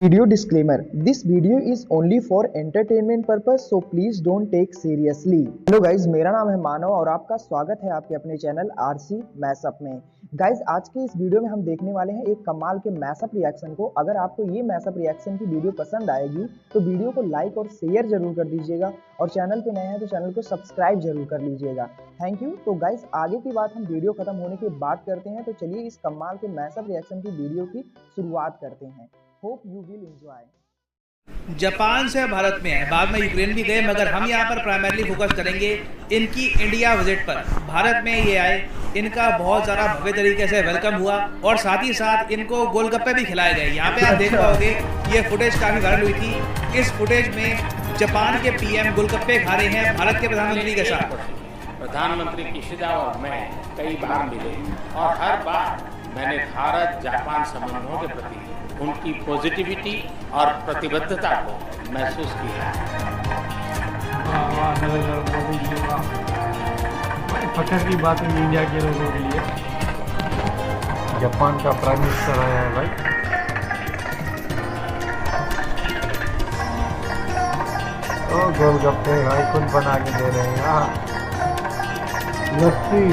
Video disclaimer: This video is only for entertainment purpose, so please don't take seriously. Hello guys, मेरा नाम है मानव और आपका स्वागत है आपके अपने चैनल आरसी मैशअप में। गाइज, आज के इस वीडियो में हम देखने वाले हैं एक कमाल के मैशअप रिएक्शन को। अगर आपको ये मैशअप रिएक्शन की वीडियो पसंद आएगी तो वीडियो को लाइक और शेयर जरूर कर दीजिएगा और चैनल पे नए हैं तो चैनल को सब्सक्राइब जरूर कर लीजिएगा। Thank you. तो गाइज, आगे की बात हम वीडियो खत्म होने के बाद करते हैं, तो चलिए इस कमाल के मैशअप रिएक्शन की वीडियो की शुरुआत करते हैं। Hope you will enjoy. Japan से भारत में है, बाद में यूक्रेन भी गए, मगर हम यहाँ पर प्राइमरली फोकस करेंगे इनकी इंडिया विजिट पर। भारत में ये आए, इनका बहुत ज़्यादा भव्य तरीके से वेलकम हुआ और साथ ही साथ इनको गोलगप्पे भी खिलाए गए। यहाँ पे आप देख पाओगे, ये फुटेज काफ़ी वायरल हुई थी। इस फुटेज में जापान के पीएम गोलगप्पे खा रहे हैं भारत के प्रधानमंत्री के साथ। प्रधानमंत्री किशिदा और मैं कई बार मिले और हर बार मैंने भारत जापान संबंधों के प्रति उनकी पॉजिटिविटी और प्रतिबद्धता को महसूस किया। फखर की बात है इंडिया के लोगों के लिए। जापान का प्राइम मिनिस्टर आया है भाई। ओ गोलगप्पे भाई खुद बना के दे रहे हैं। लस्सी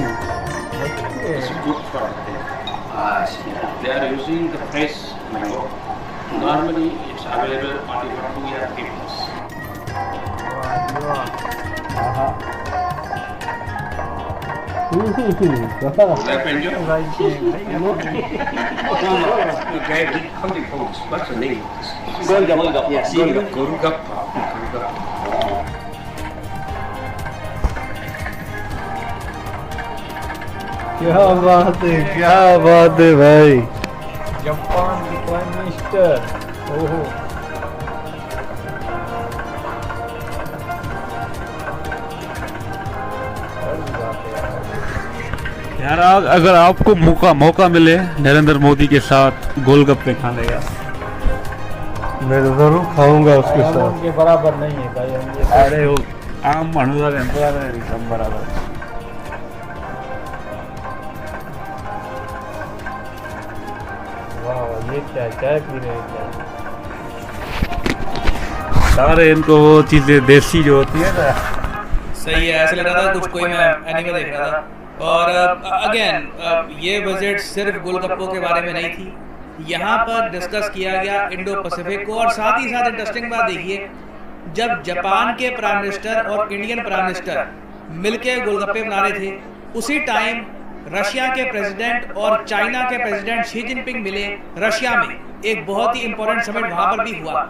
They are using the fresh mango. Normally, it's available only for 2 year peoples. What's the name? Golgappa. Yes, Golgappa. क्या बात है भाई। जापान की प्राइम मिनिस्टर। ओहो यार, अगर आपको मौका मिले नरेंद्र मोदी के साथ गोलगप्पे खाने का, मैं तो जरूर खाऊंगा उसके साथ। उनके बराबर नहीं है भाई। अरे वो आम एकदम बराबर। वाह, ये क्या चाय पी रहे हैं क्या? सारे इनको वो चीजें देसी जो होती है ना। सही है, ऐसा लग रहा था कुछ कोई मैं एनीमे देख रहा था। और अगेन ये विजिट सिर्फ गोलगप्पों के बारे में नहीं थी। यहाँ पर डिस्कस किया गया इंडो पैसिफिक को। और साथ ही साथ इंटरेस्टिंग बात देखिए, जब जापान के प्राइम मिनिस्टर और इंडियन प्राइम मिनिस्टर मिलके गोलगप्पे बना रहे थे, उसी टाइम रशिया के प्रेसिडेंट और चाइना के प्रेसिडेंट शी जिनपिंग मिले रशिया में। एक बहुत ही इंपॉर्टेंट समिट वहां पर भी हुआ,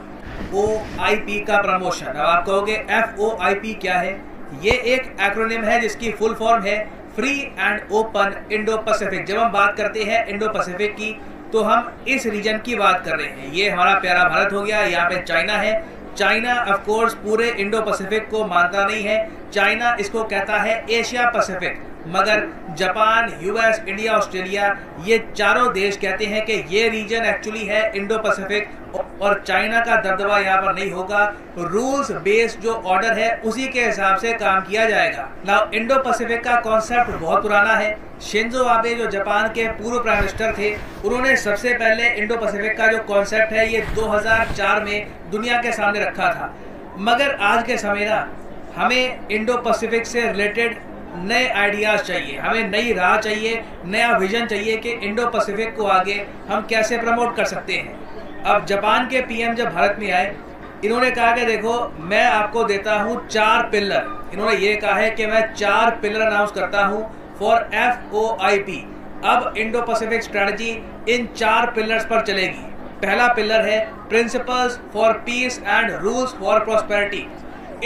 OIP का प्रमोशन। अब आप कहोगे FOIP क्या है? ये एक एक्रोनिम है जिसकी फुल फॉर्म है free and open Indo Pacific. जब हम बात करते हैं इंडो पैसिफिक की तो हम इस रीजन की बात कर रहे हैं। ये हमारा प्यारा भारत हो गया, यहाँ पे चाइना है। चाइना ऑफ कोर्स पूरे इंडो पैसिफिक को मानता नहीं है, चाइना इसको कहता है एशिया पैसिफिक। मगर जापान, US, इंडिया, ऑस्ट्रेलिया, ये चारों देश कहते हैं कि ये रीजन एक्चुअली है इंडो पैसिफिक और चाइना का दबदबा यहाँ पर नहीं होगा। रूल्स बेस्ड जो ऑर्डर है उसी के हिसाब से काम किया जाएगा। नाउ इंडो पैसिफिक का कॉन्सेप्ट बहुत पुराना है। शिंजो आबे जो जापान के पूर्व प्राइम मिनिस्टर थे, उन्होंने सबसे पहले इंडो पैसिफिक का जो कॉन्सेप्ट है ये 2004 में दुनिया के सामने रखा था। मगर आज के समय ना हमें इंडो पैसिफिक से रिलेटेड नए आइडियाज़ चाहिए, हमें नई राह चाहिए, नया विजन चाहिए कि इंडो पैसिफिक को आगे हम कैसे प्रमोट कर सकते हैं। अब जापान के पीएम जब भारत में आए, इन्होंने कहा कि देखो मैं आपको देता हूँ 4 पिलर। इन्होंने ये कहा है कि मैं 4 पिलर अनाउंस करता हूँ फॉर FOIP। अब Indo Pacific strategy in 4 pillars पर चलेगी। पहला पिलर है principles for piece and rules for prosperity.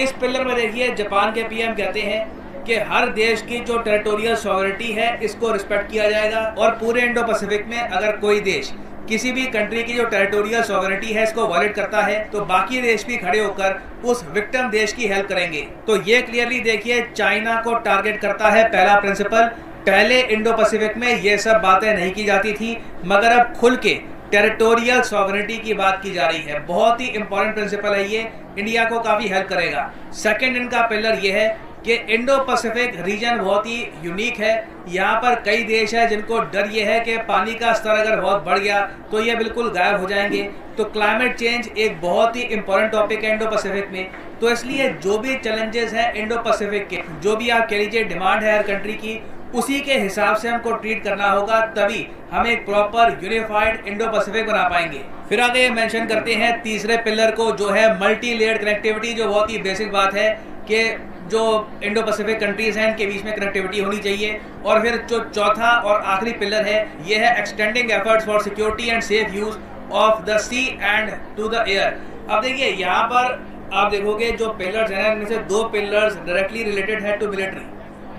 इस पिलर में देखिए जापान के पीएम कहते हैं कि हर देश की जो टेरिटोरियल सॉवरिटी है इसको रिस्पेक्ट किया जाएगा और पूरे इंडो पैसिफिक में अगर कोई देश किसी भी कंट्री की जो टेरिटोरियल सॉवरिटी है इसको वायलेट करता है तो बाकी देश भी खड़े होकर उस विक्टिम देश की हेल्प करेंगे। तो ये क्लियरली देखिए चाइना को टारगेट करता है पहला प्रिंसिपल। पहले इंडो पैसिफिक में ये सब बातें नहीं की जाती थी, मगर अब खुल के टेरिटोरियल सॉवरिटी की बात की जा रही है। बहुत ही इंपॉर्टेंट प्रिंसिपल है ये, इंडिया को काफी हेल्प करेगा। सेकंड इनका पिलर ये है कि इंडो पैसिफिक रीजन बहुत ही यूनिक है। यहाँ पर कई देश है जिनको डर ये है कि पानी का स्तर अगर बहुत बढ़ गया तो ये बिल्कुल गायब हो जाएंगे। तो क्लाइमेट चेंज एक बहुत ही इंपॉर्टेंट टॉपिक है इंडो पैसिफिक में। तो इसलिए जो भी चैलेंजेस हैं इंडो पैसिफिक के, जो भी आप कह लीजिए डिमांड है हर कंट्री की, उसी के हिसाब से हमको ट्रीट करना होगा, तभी हम एक प्रॉपर यूनिफाइड इंडो पैसिफिक बना पाएंगे। फिर आगे मेंशन करते हैं तीसरे पिलर को, जो है मल्टी लेयर्ड कनेक्टिविटी, जो बहुत ही बेसिक बात है कि जो इंडो पैसिफिक कंट्रीज हैं इनके बीच में कनेक्टिविटी होनी चाहिए। और फिर जो चौथा और आखिरी पिलर है ये है extending efforts for security and safe use of the sea and to the air. अब देखिए यहाँ पर आप देखोगे जो पिलर्स हैं इनमें से 2 पिलर्स डायरेक्टली रिलेटेड है टू मिलिट्री।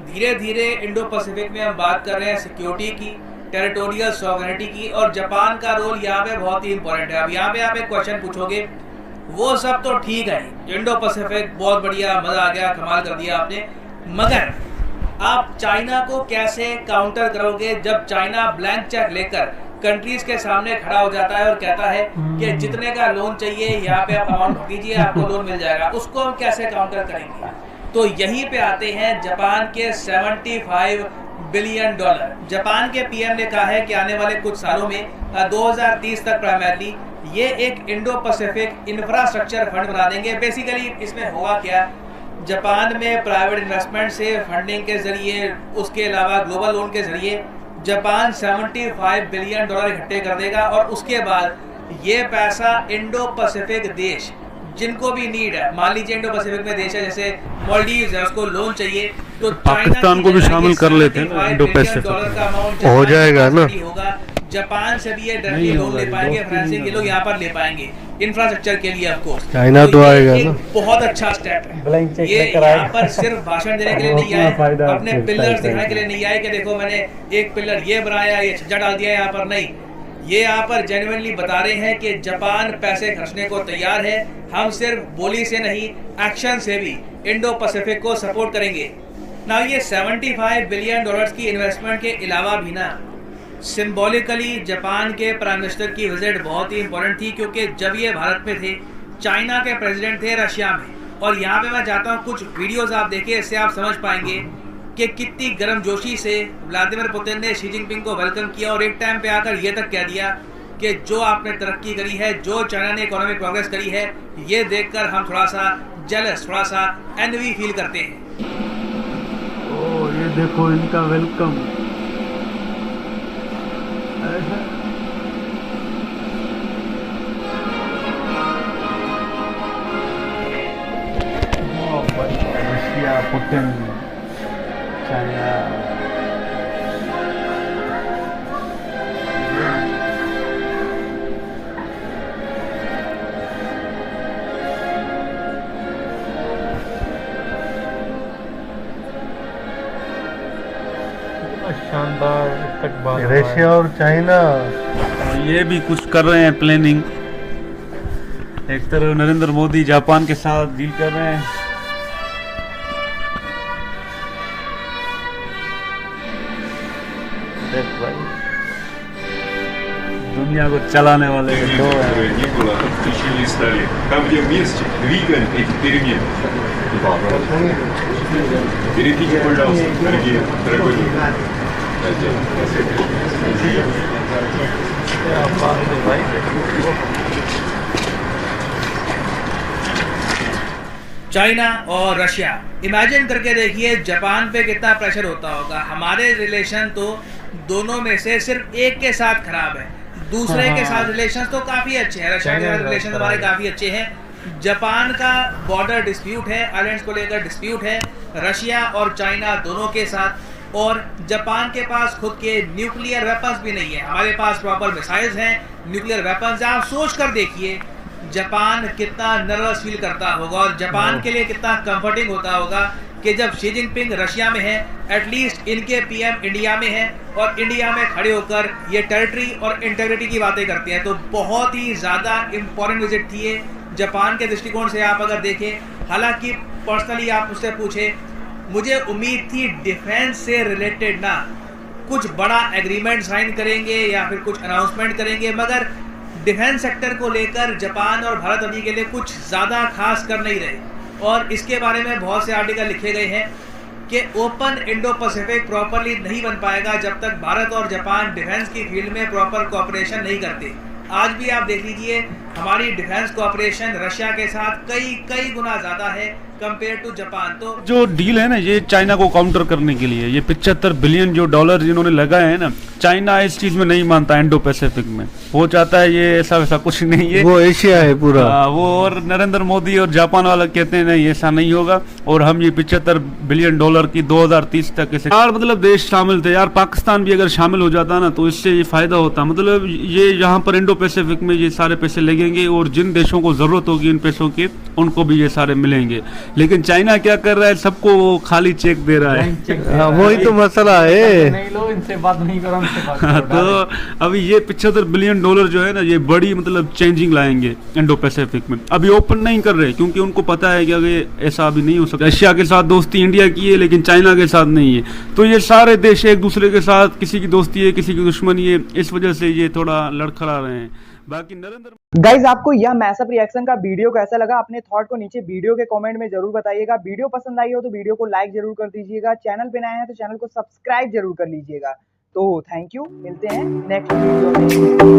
धीरे धीरे इंडो पैसिफिक में हम बात कर रहे हैं सिक्योरिटी की, टेरिटोरियल सॉवरेनिटी की, और जापान का रोल यहाँ पे बहुत ही इंपॉर्टेंट है। अब यहाँ पे आप एक क्वेश्चन पूछोगे, वो सब तो ठीक है, इंडो पैसिफिक बहुत बढ़िया, मजा आ गया, कमाल कर दिया आपने, मगर आप चाइना को कैसे काउंटर करोगे जब चाइना ब्लैंक चेक लेकर कंट्रीज के सामने खड़ा हो जाता है और कहता है कि जितने का लोन चाहिए यहाँ पे आप अमाउंट दीजिए, आपको लोन मिल जाएगा। उसको हम कैसे काउंटर करेंगे? तो यहीं पे आते हैं जापान के $75 बिलियन। जापान के पीएम ने कहा है कि आने वाले कुछ सालों में 2030 तक प्राइमरली ये एक इंडो पैसिफिक इंफ्रास्ट्रक्चर फंड बना देंगे। बेसिकली इसमें होगा क्या, जापान में प्राइवेट इन्वेस्टमेंट से फंडिंग के जरिए, उसके अलावा ग्लोबल लोन के जरिए जापान $75 बिलियन इकट्ठे कर देगा, और उसके बाद ये पैसा इंडो पैसिफिक देश जिनको भी नीड है, मान लीजिए इंडो पैसिफिक में देश है जैसे मालदीव्स है, उसको लोन चाहिए तो पाकिस्तान को भी शामिल कर लेते हैं ना इंडो पैसिफिक, हो जाएगा ना। होगा जापान से भी ये डायरेक्टली लोन ले पाएंगे, फाइनेंसिंग ये लोग यहाँ पर ले पाएंगे इंफ्रास्ट्रक्चर के लिए। ऑफ कोर्स चाइना तो आएगा ना, बहुत अच्छा स्टेप है ये। यहाँ पर सिर्फ भाषण देने के लिए नहीं आए, अपने पिलर्स दिखाने के लिए नहीं आए कि देखो मैंने एक पिलर ये बनाया, ये छज्जा डाल दिया यहाँ पर, नहीं, ये यहाँ पर जेन्युइनली बता रहे हैं कि जापान पैसे खर्चने को तैयार है। हम सिर्फ बोली से नहीं, एक्शन से भी इंडो पैसिफिक को सपोर्ट करेंगे ना। ये $75 बिलियन की इन्वेस्टमेंट के अलावा भी ना, सिंबॉलिकली जापान के प्राइम मिनिस्टर की विजिट बहुत ही इंपॉर्टेंट थी, क्योंकि जब ये भारत में थे, चाइना के प्रेसिडेंट थे रशिया में, और यहाँ पे मैं चाहता हूँ कुछ वीडियोस आप देखिए, इससे आप समझ पाएंगे कि कितनी गर्मजोशी से व्लादिमीर पुतिन ने शी जिनपिंग को वेलकम किया, और एक टाइम पे आकर ये तक कह दिया कि जो आपने तरक्की करी है, जो चाइना ने इकोनॉमिक प्रोग्रेस करी है, ये देखकर हम थोड़ा सा जेलस, थोड़ा सा एनवी फील करते हैं। ओ ये देखो इनका वेलकम, रशिया, पुतिन, चाइना, शानदार रशिया और चाइना ये भी कुछ कर रहे हैं प्लानिंग। एक तरफ नरेंद्र मोदी जापान के साथ डील कर रहे हैं, दुनिया को चलाने वाले दो हैं। Не было в течение 100 лет. Там, где вместе двигаем эти перемены. Перейдите, пожалуйста, дорогой друг. चाइना और रशिया, इमेजिन करके देखिए जापान पे कितना प्रेशर होता होगा। हमारे रिलेशन तो दोनों में से सिर्फ एक के साथ खराब है, दूसरे के साथ रिलेशन तो काफी अच्छे हैं। रशिया के साथ रिलेशन हमारे काफी अच्छे हैं। जापान का बॉर्डर डिस्प्यूट है, आइलैंड्स को लेकर डिस्प्यूट है रशिया और चाइना दोनों के साथ, और जापान के पास खुद के न्यूक्लियर वेपन्स भी नहीं है। हमारे पास प्रॉपर मिसाइल्स हैं, न्यूक्लियर वेपन्स। आप सोच कर देखिए जापान कितना नर्वस फील करता होगा, और जापान के लिए कितना कंफर्टिंग होता होगा कि जब शी जिनपिंग रशिया में है, एटलीस्ट इनके पीएम इंडिया में है, और इंडिया में खड़े होकर ये टेरिटरी और इंटीग्रिटी की बातें करते हैं। तो बहुत ही ज़्यादा इम्पोर्टेंट विजिट थी ये जापान के दृष्टिकोण से आप अगर देखें। हालांकि पर्सनली आप मुझसे पूछे, मुझे उम्मीद थी डिफेंस से रिलेटेड ना कुछ बड़ा एग्रीमेंट साइन करेंगे या फिर कुछ अनाउंसमेंट करेंगे, मगर डिफेंस सेक्टर को लेकर जापान और भारत अभी के लिए कुछ ज़्यादा खास कर नहीं रहे। और इसके बारे में बहुत से आर्टिकल लिखे गए हैं कि ओपन इंडो पैसिफिक प्रॉपरली नहीं बन पाएगा जब तक भारत और जापान डिफेंस की फील्ड में प्रॉपर कोऑपरेशन नहीं करते। आज भी आप देख लीजिए हमारी डिफेंस कोऑपरेशन रशिया के साथ कई गुना ज़्यादा है कंपेयर टू जापान। तो जो डील है ना, ये चाइना को काउंटर करने के लिए, ये 75 बिलियन जो डॉलर जिन्होंने लगाए हैं ना, चाइना इस चीज में नहीं मानता। इंडो पैसिफिक में वो चाहता है ये ऐसा वैसा कुछ नहीं है, वो एशिया है पूरा। वो और नरेंद्र मोदी और जापान वाला कहते हैं नहीं ऐसा नहीं होगा, और हम ये 75 बिलियन डॉलर की 2030 तक ऐसे यार मतलब देश शामिल थे यार। पाकिस्तान भी अगर शामिल हो जाता ना तो इससे ये फायदा होता। मतलब ये यहाँ पर इंडो पैसिफिक में ये सारे पैसे लगेंगे और जिन देशों को जरूरत होगी इन पैसों की उनको भी ये सारे मिलेंगे। लेकिन चाइना क्या कर रहा है, सबको वो खाली चेक दे रहा है। वही तो मसला है। नहीं लो, इनसे बात नहीं करो, हमसे बात करो। तो अभी ये 75 बिलियन डॉलर जो है ना, ये बड़ी मतलब चेंजिंग लाएंगे इंडो पैसिफिक में। अभी ओपन नहीं कर रहे क्योंकि उनको पता है कि अगर ऐसा अभी नहीं हो सकता। रशिया के साथ दोस्ती इंडिया की है लेकिन चाइना के साथ नहीं है, तो ये सारे देश एक दूसरे के साथ किसी की दोस्ती है किसी की दुश्मनी है, इस वजह से ये थोड़ा लड़खड़ा रहे हैं। बाकी नरेंद्र गाइज आपको यह मैसअप रिएक्शन का वीडियो कैसा लगा, अपने थॉट को नीचे वीडियो के कमेंट में जरूर बताइएगा। वीडियो पसंद आई हो तो वीडियो को लाइक जरूर कर दीजिएगा। चैनल पे नए हैं तो चैनल को सब्सक्राइब जरूर कर लीजिएगा। तो थैंक यू, मिलते हैं नेक्स्ट वीडियो में।